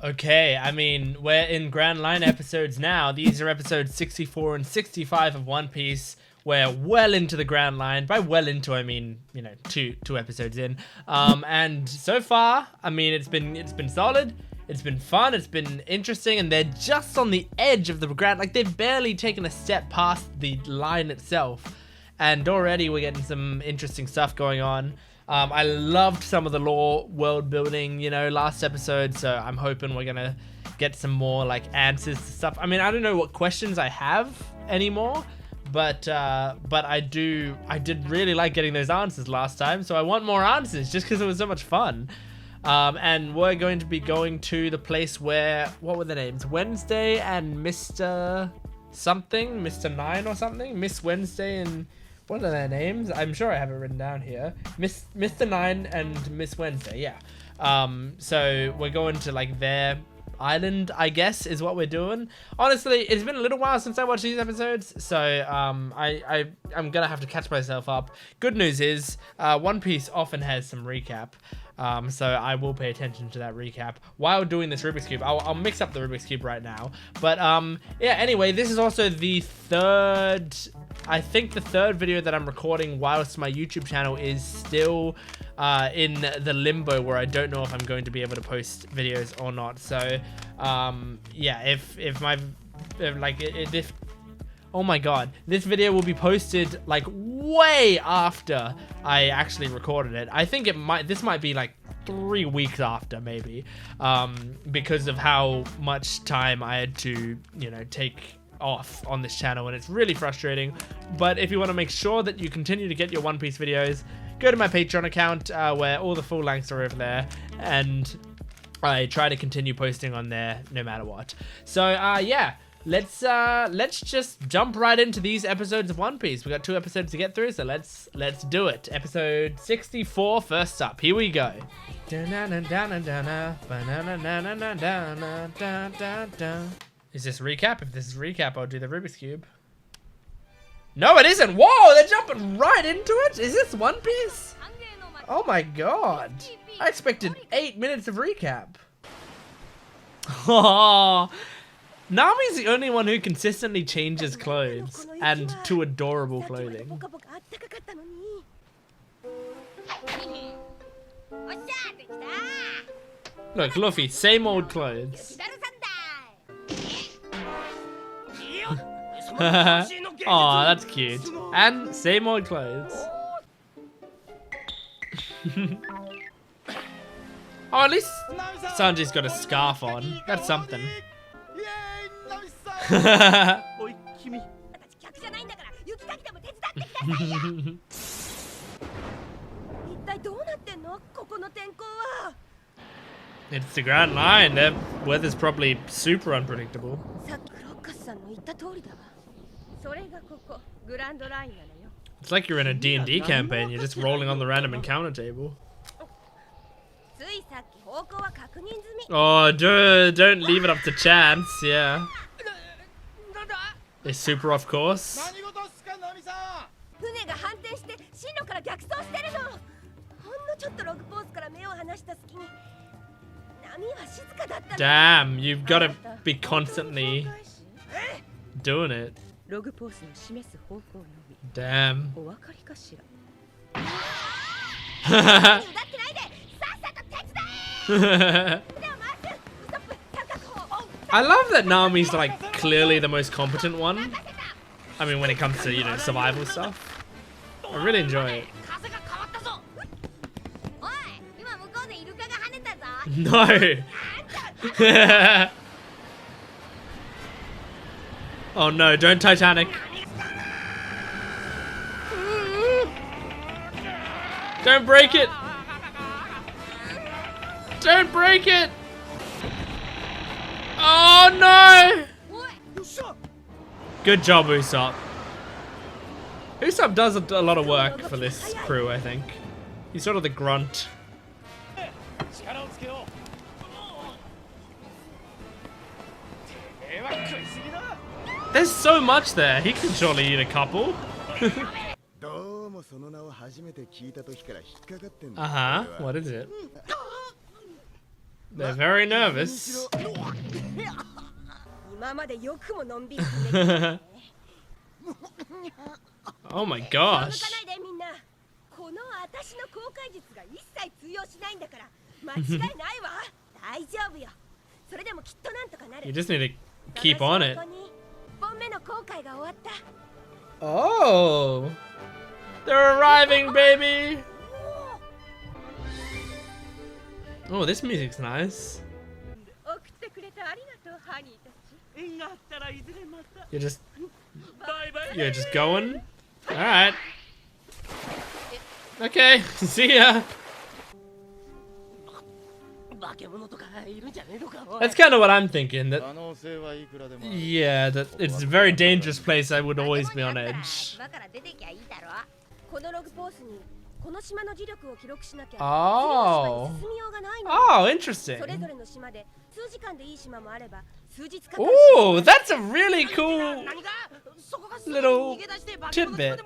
Okay, I mean, we're in Grand Line episodes now. These are episodes 64 and 65 of One Piece. We're well into the Grand Line. By well into, I mean, you know, two episodes in. And so far, I mean, it's been solid. It's been fun. It's been interesting, and they're just on the edge of the Grand. Like, they've barely taken a step past the line itself, and already we're getting some interesting stuff going on. I loved some of the lore world building, you know, last episode, so I'm hoping we're gonna get some more like answers to stuff. I mean, I don't know what questions I have anymore, but I did really like getting those answers last time, so I want more answers just because it was so much fun. And we're going to be going to the place where, what were the names? Wednesday and Mr. something, Mr. 9 or something, Miss Wednesday and what are their names? I'm sure I have it written down here. Mr. 9 and Miss Wednesday, yeah. So we're going to like their island, I guess, is what we're doing. Honestly, it's been a little while since I watched these episodes, so I'm gonna have to catch myself up. Good news is, One Piece often has some recap. So I will pay attention to that recap while doing this Rubik's Cube. I'll mix up the Rubik's Cube right now. But yeah, anyway, this is also the third, I think the third video that I'm recording whilst my YouTube channel is still in the limbo where I don't know if I'm going to be able to post videos or not. So yeah, if oh my god, this video will be posted like way after I actually recorded it. I think this might be like 3 weeks after, maybe, because of how much time I had to, you know, take off on this channel, and it's really frustrating. But if you want to make sure that you continue to get your One Piece videos, go to my Patreon account, where all the full lengths are over there, and I try to continue posting on there no matter what. So yeah, let's just jump right into these episodes of One Piece. We got 2 episodes to get through, so let's do it. Episode 64 first up. Here we go. Is this recap? If this is recap, I'll do the Rubik's Cube. No, it isn't. Whoa, they're jumping right into it. Is this One Piece? Oh my god. I expected 8 minutes of recap. Oh, Nami's the only one who consistently changes clothes, and to adorable clothing. Look, Luffy, same old clothes. Aw, that's cute. And same old clothes. Oh, at least Sanji's got a scarf on. That's something. It's the Grand Line. Their weather's probably super unpredictable. It's like you're in a D&D campaign. You're just rolling on the random encounter table. Oh, don't leave it up to chance. Yeah. They're super off course. Damn, you've got to be constantly doing it. Damn. I love that Nami's like clearly the most competent one. I mean, when it comes to, you know, survival stuff. I really enjoy it. No. Oh no, don't Titanic. Don't break it. Don't break it. Oh no. Good job, Usopp. Usopp does a lot of work for this crew, I think. He's sort of the grunt. There's so much there. He can surely eat a couple. Uh-huh. What is it? They're very nervous. Oh my gosh. You just need to keep on it. Oh, they're arriving, baby. Oh, this music's nice. You're just going? Alright. Okay, see ya. That's kind of what I'm thinking. That, yeah, that it's a very dangerous place. I would always be on edge. Oh. Oh, interesting. Ooh, that's a really cool little tidbit.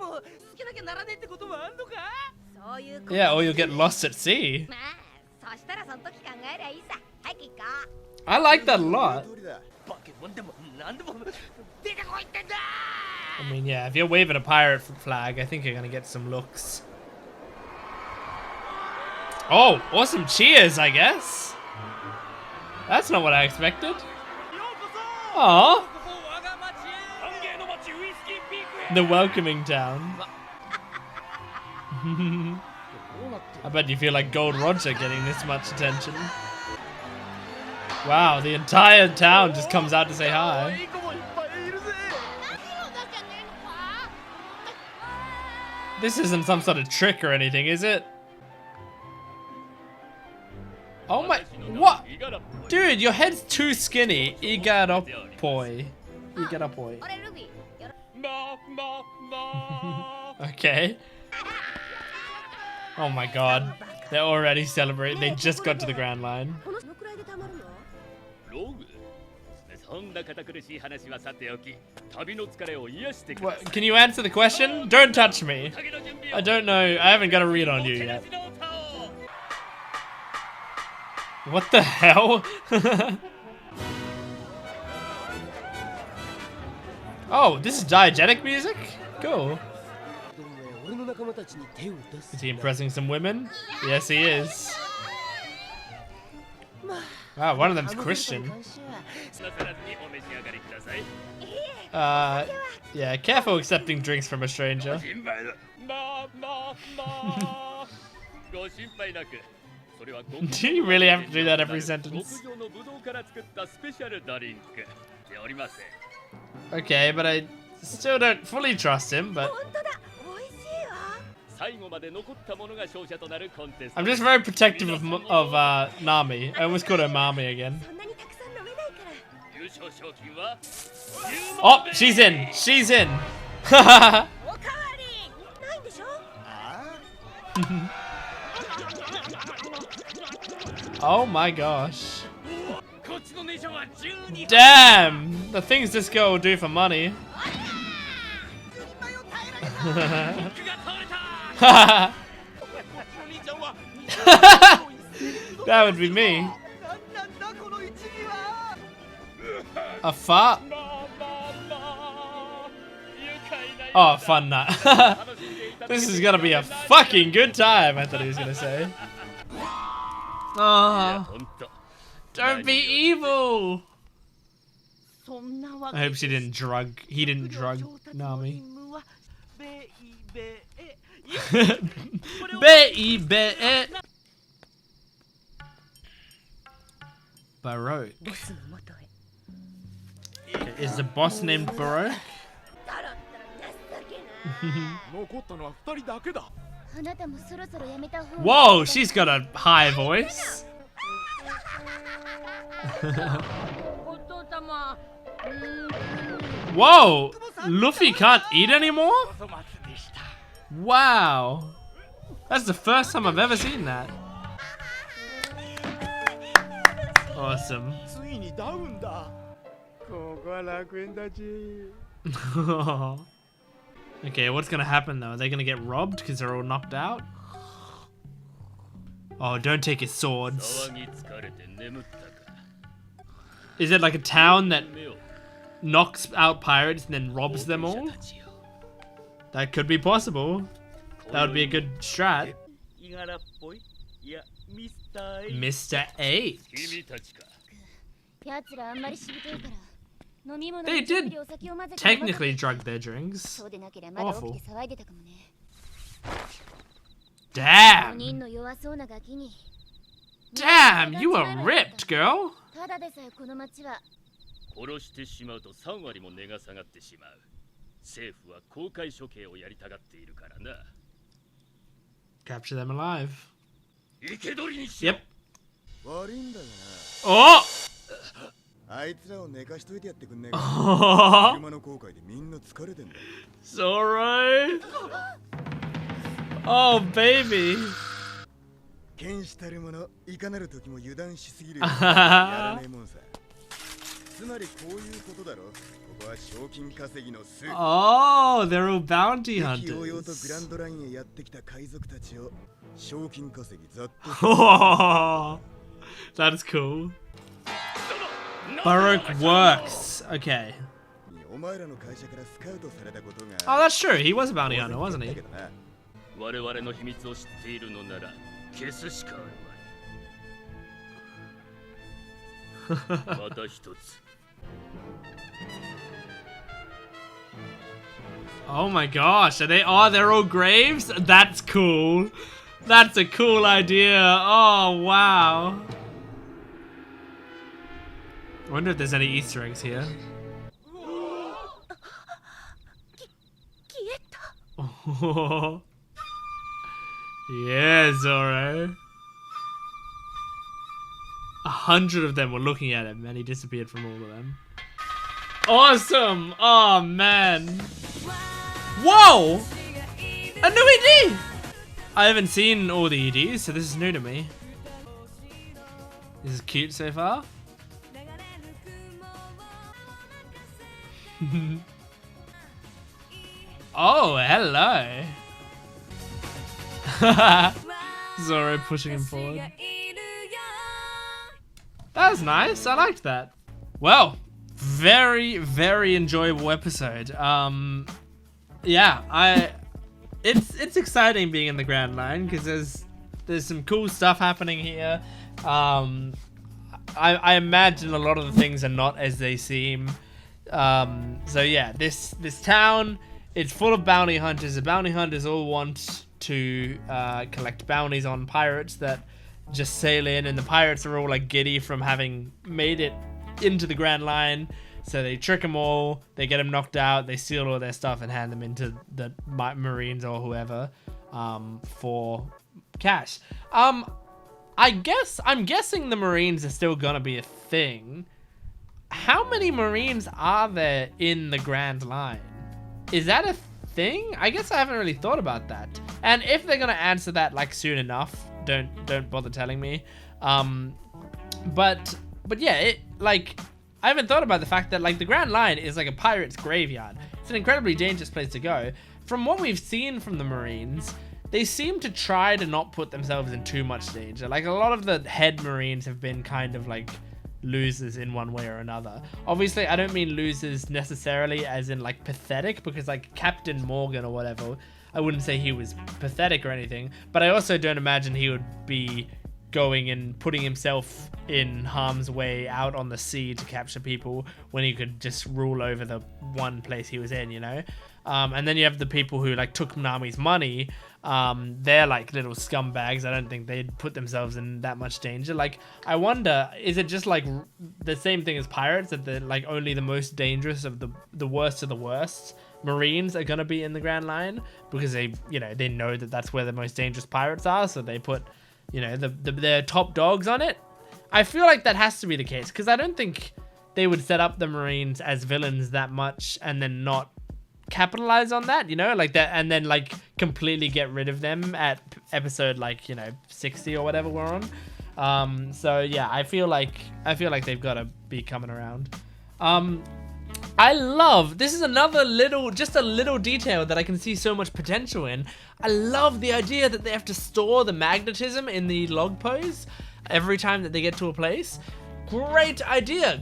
Yeah, or you'll get lost at sea. I like that a lot. I mean, yeah, if you're waving a pirate flag, I think you're gonna get some looks. Oh, awesome cheers, I guess. That's not what I expected. Aww. The welcoming town. I bet you feel like Gold Roger getting this much attention. Wow, the entire town just comes out to say hi. This isn't some sort of trick or anything, is it? Oh my, what? Dude, your head's too skinny. Igaropoi. Igaropoi. Okay. Oh my god. They're already celebrating. They just got to the Grand Line. What, can you answer the question? Don't touch me. I don't know. I haven't got a read on you yet. What the hell? Oh, this is diegetic music? Cool. Is he impressing some women? Yes, he is. Wow, one of them's Christian. Yeah, careful accepting drinks from a stranger. Do you really have to do that every sentence? Okay, but I still don't fully trust him, but... I'm just very protective of Nami. I almost called her Mami again. Oh, she's in! She's in! Oh my gosh. Damn! The things this girl will do for money. That would be me. A fart? Oh, fun nut. This is gonna be a fucking good time, I thought he was gonna say. Oh, don't be evil. I hope she didn't drug. He didn't drug Nami. Baroque. Is the boss named Baroque? Whoa, she's got a high voice. Whoa, Luffy can't eat anymore? Wow. That's the first time I've ever seen that. Awesome. Okay, what's gonna happen though? Are they gonna get robbed because they're all knocked out? Oh, don't take his swords. Is it like a town that knocks out pirates and then robs them all? That could be possible. That would be a good strat. Mr. 8. They did technically drug their drinks. Awful. Damn! Damn, you were ripped, girl! Capture them alive. Yep. Oh! Zoro! Oh, baby! Oh, they're all bounty hunters. Oh, that's cool. Baroque works. Okay. Oh, that's true. He was a bounty hunter, wasn't he? Oh my gosh, are they? Oh, they're all graves? That's cool. That's a cool idea. Oh, wow. I wonder if there's any Easter eggs here. Oh. Yeah, Zoro. 100 of them were looking at him and he disappeared from all of them. Awesome! Oh, man. Whoa! A new ED! I haven't seen all the EDs, so this is new to me. This is cute so far. Oh, hello. Zoro pushing him forward. That was nice. I liked that. Well, very, very enjoyable episode. Yeah, it's exciting being in the Grand Line because there's some cool stuff happening here. I imagine a lot of the things are not as they seem. So yeah, this town, it's full of bounty hunters. The bounty hunters all want to collect bounties on pirates that just sail in, and the pirates are all like giddy from having made it into the Grand Line. So they trick them all, they get them knocked out, they steal all their stuff and hand them into the Marines or whoever for cash. I'm guessing the Marines are still gonna be a thing. How many Marines are there in the Grand Line? Is that a thing? I guess I haven't really thought about that. And if they're gonna answer that like soon enough, don't bother telling me. But yeah, I haven't thought about the fact that like the Grand Line is like a pirate's graveyard. It's an incredibly dangerous place to go. From what we've seen from the Marines, they seem to try to not put themselves in too much danger. Like a lot of the head Marines have been kind of like losers in one way or another. Obviously, I don't mean losers necessarily as in like pathetic, because like Captain Morgan or whatever, I wouldn't say he was pathetic or anything, but I also don't imagine he would be going and putting himself in harm's way out on the sea to capture people when he could just rule over the one place he was in, you know? And then you have the people who like took Nami's money. They're like little scumbags. I don't think they'd put themselves in that much danger. Like, I wonder, is it just like the same thing as pirates, that they're like only the most dangerous of the worst of the worst Marines are gonna be in the Grand Line because they know that that's where the most dangerous pirates are, so they put their top dogs on it. I feel like that has to be the case, because I don't think they would set up the Marines as villains that much and then not capitalize on that, like that, and then like completely get rid of them at episode 60 or whatever we're on. So yeah, I feel like they've got to be coming around. I love, this is another little, just a little detail that I can see so much potential in. I love the idea that they have to store the magnetism in the log pose every time that they get to a place. Great idea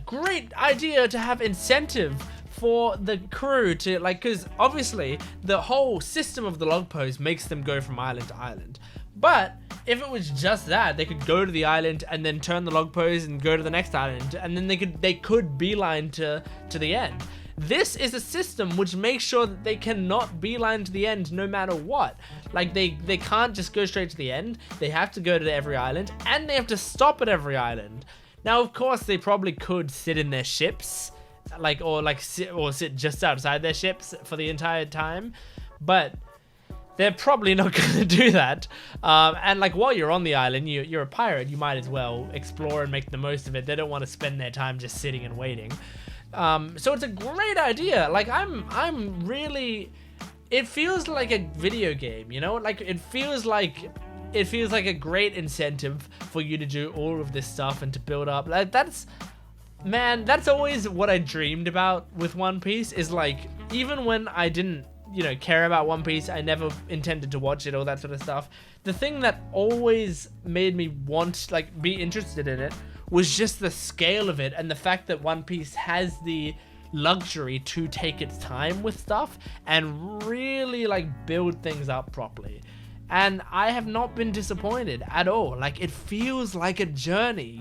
to have incentive for the crew to, like, because obviously the whole system of the log pose makes them go from island to island. But if it was just that, they could go to the island and then turn the log pose and go to the next island, and then they could beeline to the end. This is a system which makes sure that they cannot beeline to the end no matter what. Like, they can't just go straight to the end. They have to go to every island, and they have to stop at every island. Now, of course, they probably could sit in their ships, sit just outside their ships for the entire time, but they're probably not going to do that. And like, while you're on the island, you're a pirate, you might as well explore and make the most of it. They don't want to spend their time just sitting and waiting. So it's a great idea. Like, I'm really, it feels like a video game, you know? Like, it feels like a great incentive for you to do all of this stuff and to build up. Like, that's always what I dreamed about with One Piece, is like, even when I didn't, care about One Piece, I never intended to watch it, all that sort of stuff. The thing that always made me want, like, be interested in it was just the scale of it, and the fact that One Piece has the luxury to take its time with stuff and really, like, build things up properly. And I have not been disappointed at all. Like, it feels like a journey,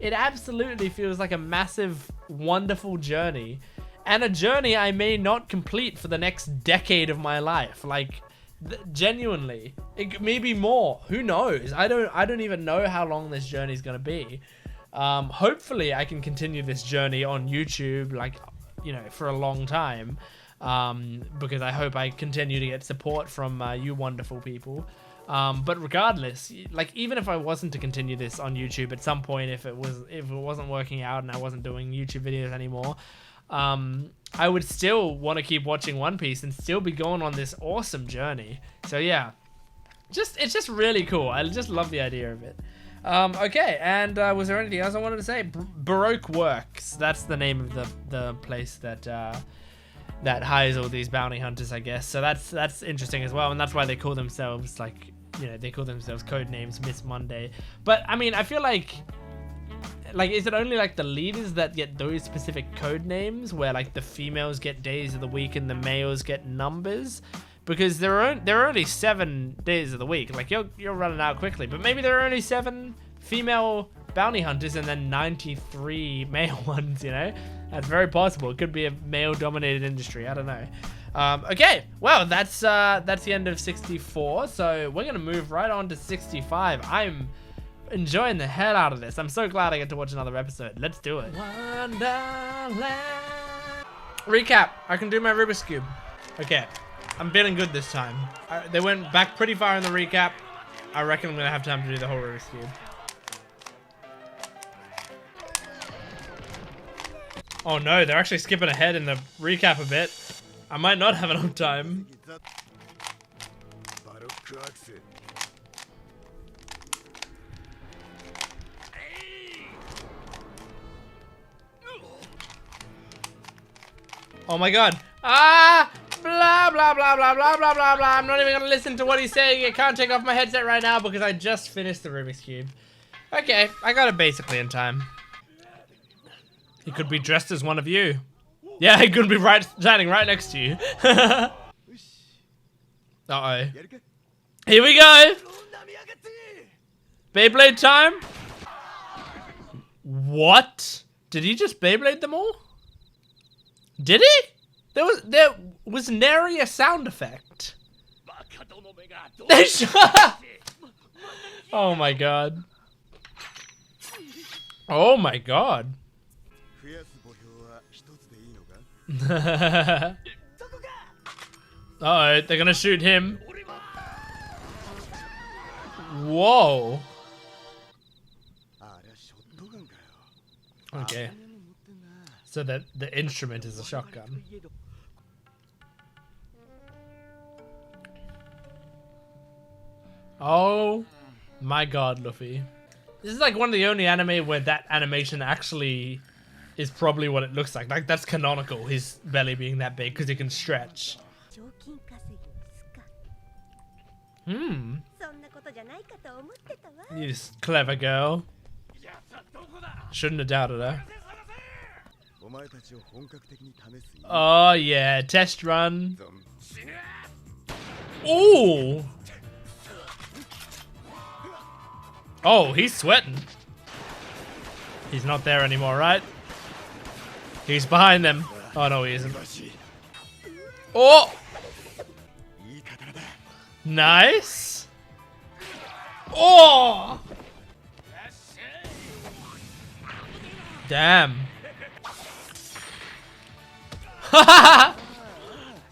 It absolutely feels like a massive, wonderful journey. And a journey I may not complete for the next decade of my life. Like, genuinely. It may be more. Who knows? I don't even know how long this journey is going to be. Hopefully I can continue this journey on YouTube, like, for a long time. Because I hope I continue to get support from you wonderful people. But regardless, like, even if I wasn't to continue this on YouTube at some point, if it wasn't working out and I wasn't doing YouTube videos anymore, I would still want to keep watching One Piece and still be going on this awesome journey. So yeah, it's just really cool. I just love the idea of it. Okay, and was there anything else I wanted to say? Baroque Works. That's the name of the place that hires all these bounty hunters, I guess. So that's interesting as well, and that's why they call themselves, like, they call themselves code names Miss Monday. But I mean, I feel like, is it only like the leaders that get those specific code names, where like the females get days of the week and the males get numbers? Because there are only 7 days of the week. Like, you're running out quickly, but maybe there are only 7 female bounty hunters and then 93 male ones, That's very possible. It could be a male-dominated industry. I don't know. Okay, well, that's the end of 64. So we're gonna move right on to 65. I'm enjoying the hell out of this. I'm so glad I get to watch another episode. Let's do it. Wonderland. Recap. I can do my Rubik's Cube. Okay, I'm feeling good this time. They went back pretty far in the recap. I reckon I'm gonna have time to do the whole Rubik's Cube. Oh no, they're actually skipping ahead in the recap a bit. I might not have enough time. Oh my god. Ah! Blah, blah, blah, blah, blah, blah, blah, blah. I'm not even gonna listen to what he's saying. I can't take off my headset right now because I just finished the Rubik's Cube. Okay, I got it basically in time. He could be dressed as one of you. Yeah, he could be standing right next to you. Uh-oh. Here we go! Beyblade time? What? Did he just Beyblade them all? Did he? There was nary a sound effect. Oh my god. Oh my god. Uh-oh, they're gonna shoot him. Whoa. Okay. So that the instrument is a shotgun. Oh my god, Luffy. This is like one of the only anime where that animation actually is probably what it looks like. Like, that's canonical, his belly being that big, because it can stretch. Hmm. You clever girl. Shouldn't have doubted her. Oh, yeah. Test run. Ooh. Oh, he's sweating. He's not there anymore, right? He's behind them. Oh, no, he isn't. Oh! Nice. Oh! Damn.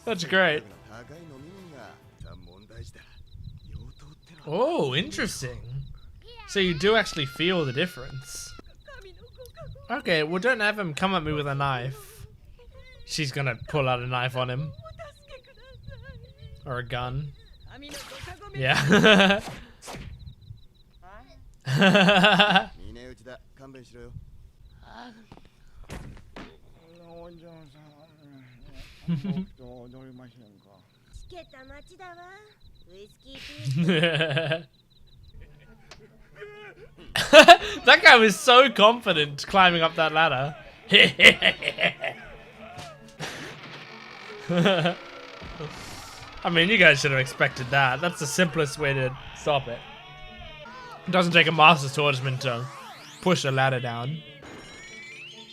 That's great. Oh, interesting. So you do actually feel the difference. Okay, well, don't have him come at me with a knife. She's gonna pull out a knife on him. Or a gun. Yeah. That guy was so confident climbing up that ladder. I mean, you guys should have expected that. That's the simplest way to stop it. It doesn't take a master swordsman to push a ladder down.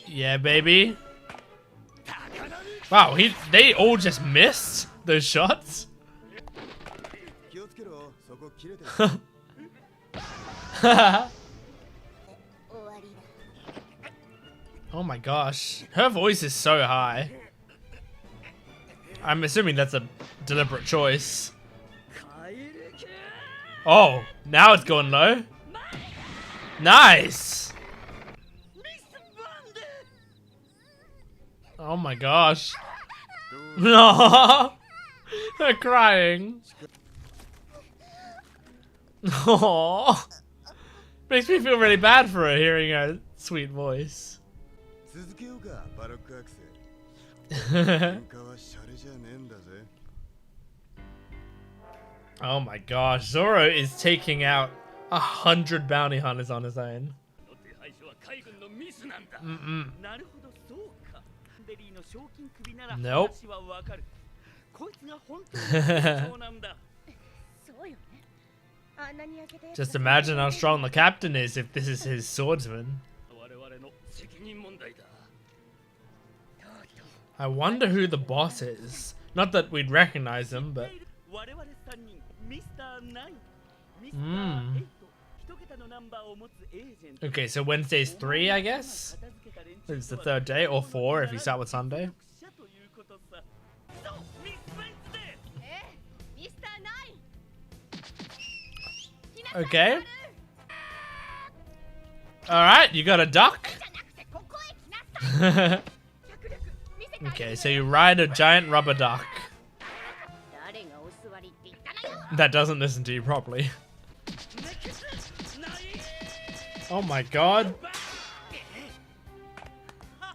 Yeah, baby. Wow, they all just missed those shots. Oh my gosh. Her voice is so high. I'm assuming that's a deliberate choice. Oh, now it's going low. Nice. Oh my gosh. No. They're crying. Oh. Makes me feel really bad for her hearing her sweet voice. Oh my gosh, Zoro is taking out 100 bounty hunters on his own. Nope. Just imagine how strong the captain is if this is his swordsman. I wonder who the boss is. Not that we'd recognize him, but... Okay, so Wednesday's 3, I guess? It's the 3rd day, or 4 if you start with Sunday. Okay. Alright, you got a duck? Okay, so you ride a giant rubber duck. That doesn't listen to you properly. Oh my god.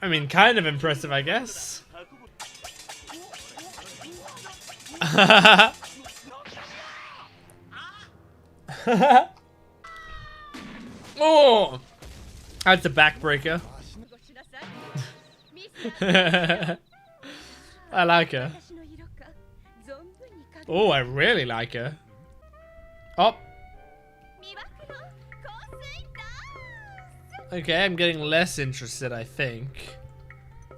I mean, kind of impressive, I guess. Oh! That's a backbreaker. I like her. Oh, I really like her. Oh. Okay, I'm getting less interested, I think.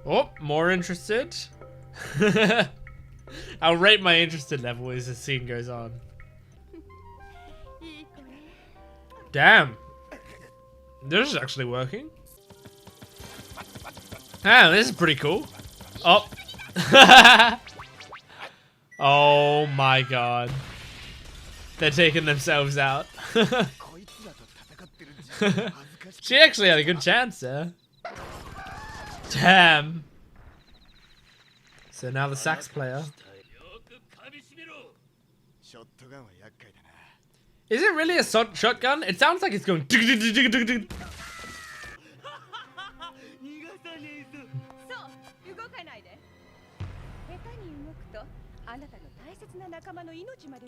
Oh, more interested. I'll rate my interested level as the scene goes on. Damn. This is actually working. Ah, this is pretty cool. Oh. Oh my god. They're taking themselves out. She actually had a good chance there. Damn. So now the sax player. Is it really a shotgun? It sounds like it's going.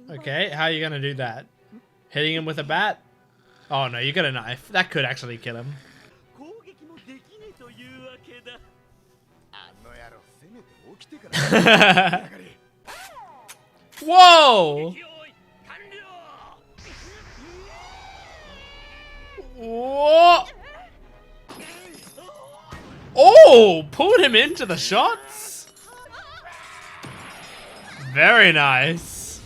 Okay, how are you gonna do that? Hitting him with a bat? Oh no, you got a knife. That could actually kill him. Whoa! Whoa! Oh, pulled him into the shots. Very nice.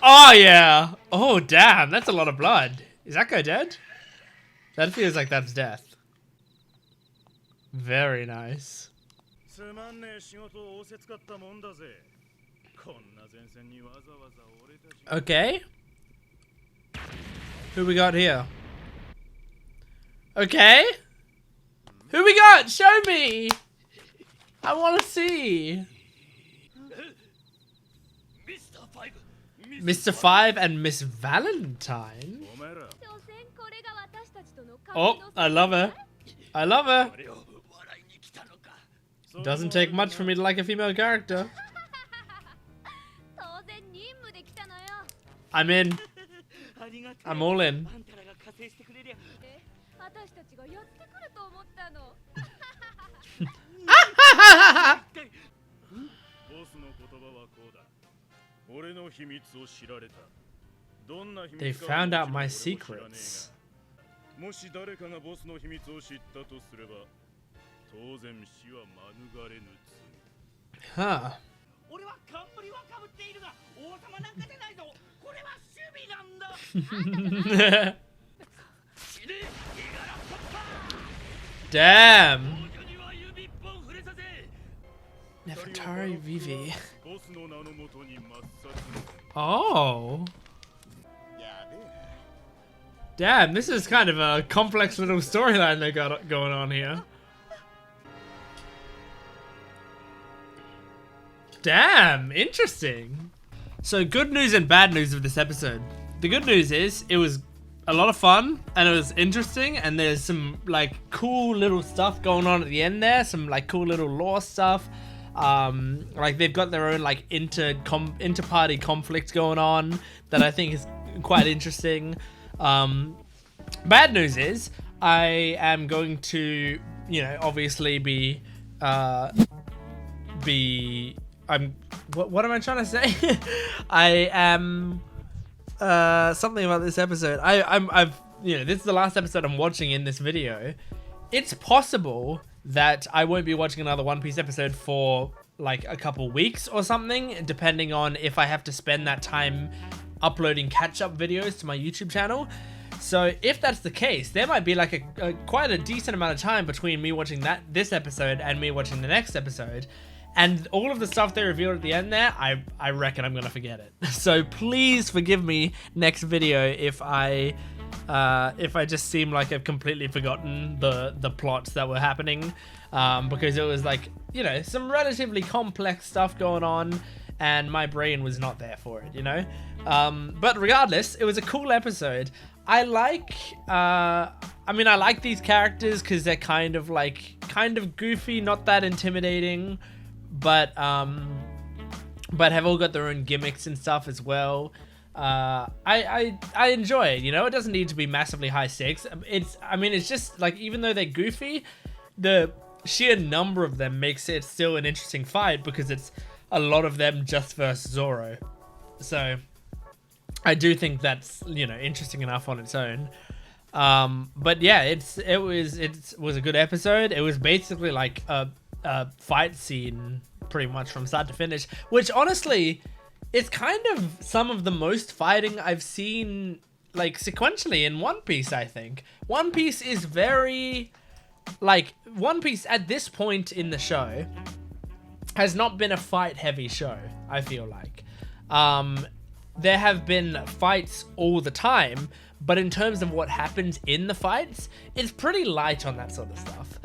Oh yeah. Oh damn, that's a lot of blood. Is that guy dead? That feels like that's death. Very nice. Okay. Who we got here? Okay. Who we got? Show me. I want to see. Mr. 5 and Miss Valentine. Oh, I love her. I love her. Doesn't take much for me to like a female character. I'm in. I'm all in. They found out my secrets. Huh. Damn. Nefertari Vivi. Oh. Damn, this is kind of a complex little storyline they got going on here. Damn, interesting. So good news and bad news of this episode. The good news is it was a lot of fun and it was interesting and there's some like cool little stuff going on at the end there. Some like cool little lore stuff. Like they've got their own like inter-party conflict going on that I think is quite interesting. Bad news is I am going to, you know, obviously be what am I trying to say? I am something about this episode. I've you know, this is the last episode I'm watching in this video. It's possible that I won't be watching another One Piece episode for like a couple weeks or something, depending on if I have to spend that time uploading catch-up videos to my YouTube channel. So if that's the case, there might be like a quite a decent amount of time between me watching this episode and me watching the next episode. And all of the stuff they revealed at the end there, I reckon I'm gonna forget it. So please forgive me next video if I just seem like I've completely forgotten the plots that were happening, because it was like, you know, some relatively complex stuff going on and my brain was not there for it, you know. But regardless, it was a cool episode. I like these characters because they're kind of goofy, not that intimidating, but have all got their own gimmicks and stuff as well. I enjoy it, you know. It doesn't need to be massively high stakes. It's just like, even though they're goofy, the sheer number of them makes it still an interesting fight because it's a lot of them just versus Zoro. So I do think that's, you know, interesting enough on its own. But yeah, it was a good episode. It was basically like a fight scene pretty much from start to finish, which honestly, it's kind of some of the most fighting I've seen like sequentially in One Piece. I think One Piece is very like, One Piece at this point in the show has not been a fight heavy show. I feel like there have been fights all the time, but in terms of what happens in the fights, it's pretty light on that sort of stuff.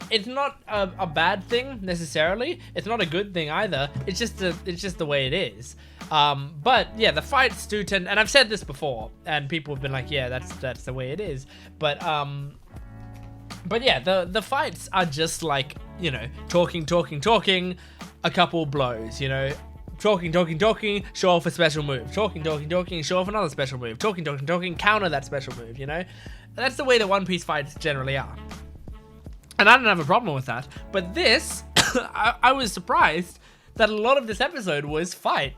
it's not a bad thing necessarily. It's not a good thing either. It's just the way it is. But yeah, the fights do tend, and I've said this before, and people have been like, yeah, that's the way it is. But yeah, the fights are just like, you know, talking, a couple blows, you know, talking, show off a special move, talking, show off another special move, talking, counter that special move, you know. That's the way the One Piece fights generally are. And I don't have a problem with that. But this, I was surprised that a lot of this episode was fight.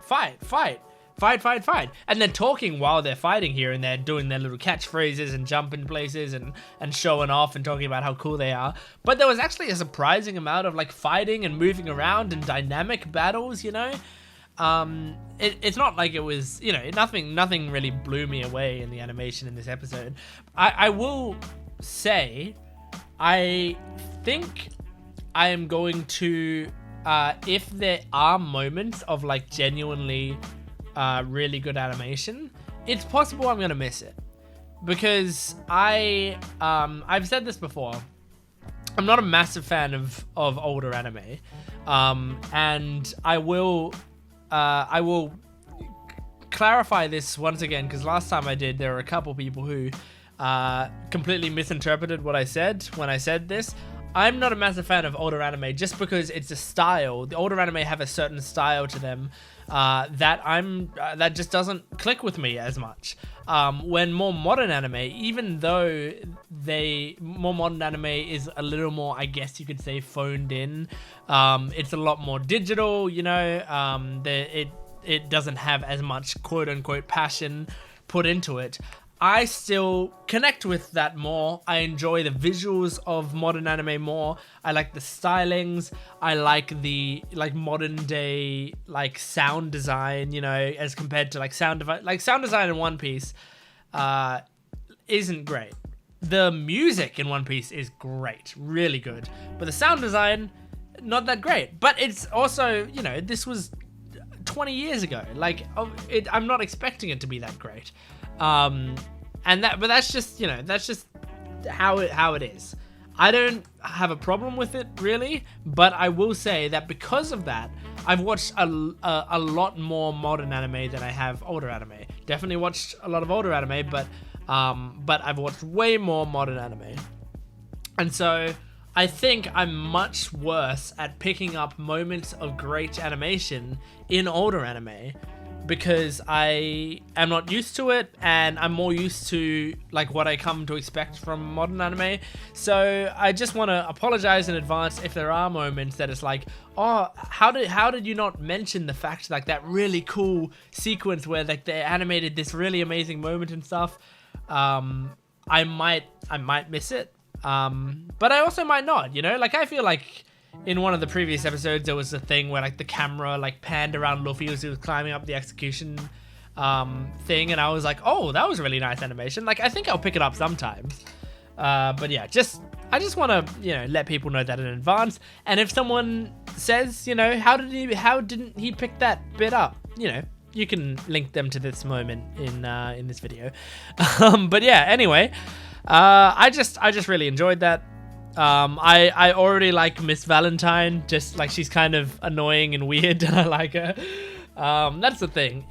And they're talking while they're fighting here, and they're doing their little catchphrases and jumping places and showing off and talking about how cool they are. But there was actually a surprising amount of like fighting and moving around and dynamic battles, you know? It's not like it was, you know, nothing really blew me away in the animation in this episode. I will say, I think I am going to, if there are moments of like genuinely really good animation, it's possible I'm gonna miss it, because I've said this before, I'm not a massive fan of older anime, and I will clarify this once again, because last time I did, there were a couple people who completely misinterpreted what I said when I said this. I'm not a massive fan of older anime just because it's a style. The older anime have a certain style to them that just doesn't click with me as much. When more modern anime, even though more modern anime is a little more, I guess you could say, phoned in. It's a lot more digital, you know. It doesn't have as much quote unquote passion put into it. I still connect with that more. I enjoy the visuals of modern anime more. I like the stylings. I like the modern day sound design, you know, as compared to sound design in One Piece isn't great. The music in One Piece is great, really good, but the sound design not that great. But it's also, you know, this was 20 years ago. I'm not expecting it to be that great. But that's just, you know, that's just how it is. I don't have a problem with it really, but I will say that because of that, I've watched a lot more modern anime than I have older anime. Definitely watched a lot of older anime, but I've watched way more modern anime. And so I think I'm much worse at picking up moments of great animation in older anime, because I am not used to it, and I'm more used to what I come to expect from modern anime. So I just want to apologize in advance if there are moments that it's like, oh, how did you not mention the fact that really cool sequence where they animated this really amazing moment and stuff. I might miss it, but I also might not, you know. I feel like in one of the previous episodes, there was a thing where the camera panned around Luffy as he was climbing up the execution thing, and I was like, oh, that was really nice animation. I think I'll pick it up sometimes. But yeah, I just want to, you know, let people know that in advance. And if someone says, you know, how didn't he pick that bit up, you know, you can link them to this moment in this video. But yeah, anyway, I just really enjoyed that. I already like Miss Valentine, just she's kind of annoying and weird, and I like her. That's the thing.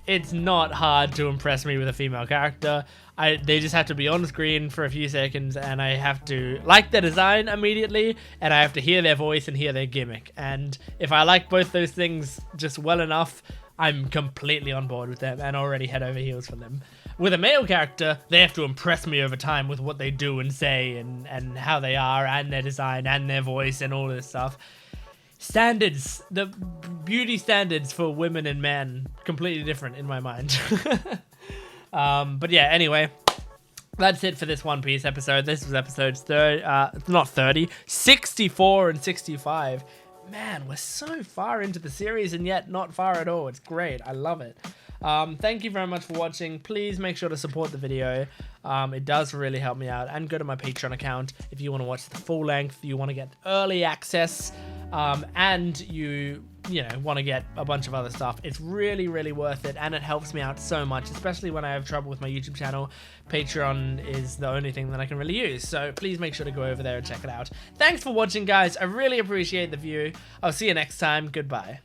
It's not hard to impress me with a female character. They just have to be on screen for a few seconds, and I have to like their design immediately, and I have to hear their voice and hear their gimmick. And if I like both those things just well enough, I'm completely on board with them and already head over heels for them. With a male character, they have to impress me over time with what they do and say and how they are and their design and their voice and all this stuff. Standards, the beauty standards for women and men, completely different in my mind. But yeah, anyway, that's it for this One Piece episode. This was episodes 64 and 65. Man, we're so far into the series and yet not far at all. It's great. I love it. Thank you very much for watching. Please make sure to support the video. It does really help me out. And go to my Patreon account if you want to watch the full length, you want to get early access, and you you know, want to get a bunch of other stuff, it's really, really worth it, and it helps me out so much, especially when I have trouble with my YouTube channel. Patreon is the only thing that I can really use, so please make sure to go over there and check it out. Thanks for watching, guys. I really appreciate the view. I'll see you next time. Goodbye.